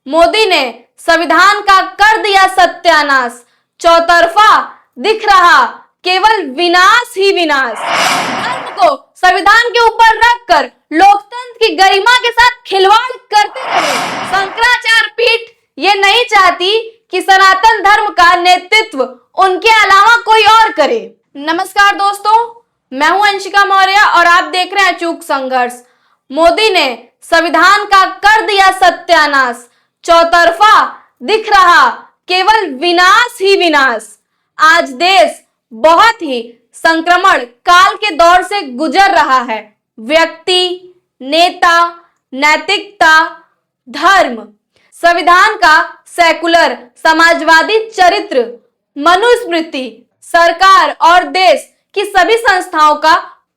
मोदी ने संविधान का कर दिया सत्यानाश, चौतरफा दिख रहा केवल विनाश ही विनाश। धर्म को संविधान के ऊपर रखकर लोकतंत्र की गरिमा के साथ खिलवाड़ करते रहे शंकराचार्य पीठ ये नहीं चाहती कि सनातन धर्म का नेतृत्व उनके अलावा कोई और करे। नमस्कार दोस्तों, मैं हूं अंशिका मौर्य और आप देख रहे हैं अचूक संघर्ष। मोदी ने संविधान का कर दिया सत्यानाश, चौतरफा दिख रहा केवल विनाश ही विनाश। आज देश बहुत ही संक्रमण काल के दौर से गुजर रहा है। व्यक्ति, नेता, नैतिकता, धर्म, संविधान का सेकुलर समाजवादी चरित्र, मनुस्मृति, सरकार और देश की सभी संस्थाओं का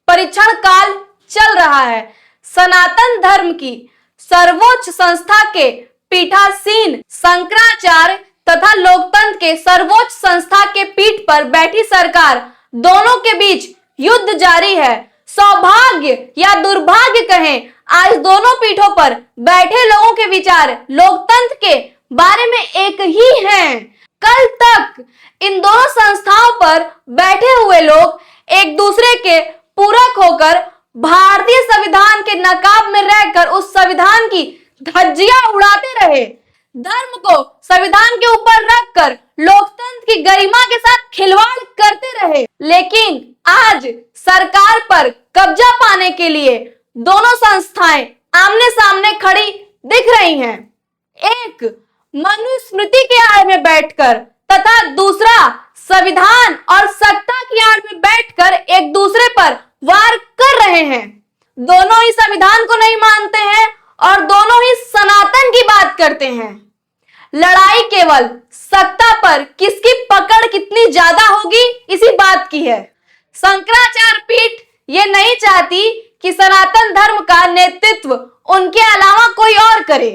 परीक्षण काल चल रहा है। सनातन धर्म की सर्वोच्च संस्था के पीठासीन शंकराचार्य तथा लोकतंत्र के सर्वोच्च संस्था के पीठ पर बैठी सरकार दोनों के बीच युद्ध जारी है। सौभाग्य या दुर्भाग्य कहें, आज दोनों पीठों पर बैठे लोगों के विचार लोकतंत्र के बारे में एक ही हैं। कल तक इन दोनों संस्थाओं पर बैठे हुए लोग एक दूसरे के पूरक होकर भारतीय संविधान के नकाब में रहकर उस संविधान की धज्जियां उड़ाते रहे। धर्म को संविधान के ऊपर रखकर लोकतंत्र की गरिमा के साथ खिलवाड़ करते रहे। लेकिन आज सरकार पर कब्जा पाने के लिए दोनों संस्थाएं आमने सामने खड़ी दिख रही हैं। एक मनुस्मृति के आड़ में बैठकर तथा दूसरा संविधान और सत्ता की आड़ में बैठकर एक दूसरे पर वार कर रहे हैं। दोनों ही संविधान को नहीं मानते हैं और दोनों ही सनातन की बात करते हैं। लड़ाई केवल सत्ता पर किसकी पकड़ कितनी ज्यादा होगी इसी बात की है। शंकराचार्य पीठ ये नहीं चाहती कि सनातन धर्म का नेतृत्व उनके अलावा कोई और करे।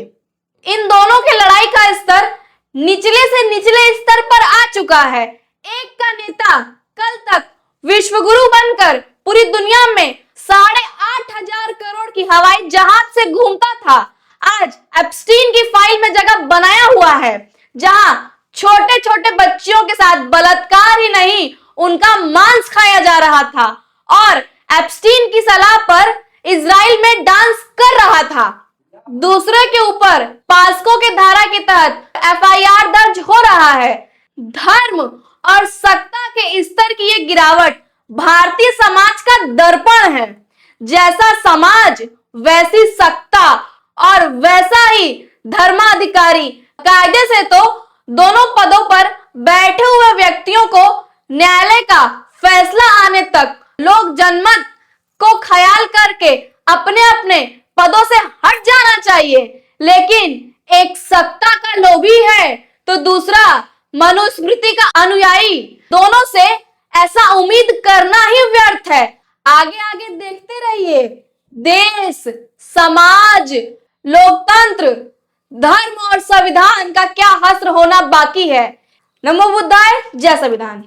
इन दोनों की लड़ाई का स्तर निचले से निचले स्तर पर आ चुका है। एक का नेता कल तक विश्वगुरु बनकर पूरी दुनिया में 8,500 करोड़ की हवाई जहाज से घूमता था, आज एप्स्टीन की फाइल में जगह बनाया हुआ है, जहां छोटे छोटे बच्चियों के साथ बलात्कार ही नहीं उनका मांस खाया जा रहा था और एप्स्टीन की सलाह पर इजराइल में डांस कर रहा था। दूसरे के ऊपर पास्को के धारा के तहत एफआईआर दर्ज हो रहा है। धर्म और सत्ता के स्तर की ये गिरावट भारतीय समाज का दर्पण है। जैसा समाज वैसी सत्ता और वैसा ही धर्माधिकारी। कायदे से तो दोनों पदों पर बैठे हुए व्यक्तियों को न्यायालय का फैसला आने तक लोग जनमत को ख्याल करके अपने अपने पदों से हट जाना चाहिए। लेकिन एक सत्ता का लोभी है तो दूसरा मनुस्मृति का अनुयायी। दोनों से ऐसा उम्मीद करना ही व्यर्थ है। आगे आगे देखते रहिए, देश, समाज, लोकतंत्र, धर्म और संविधान का क्या हश्र होना बाकी है। नमो बुद्धाय, जय संविधान।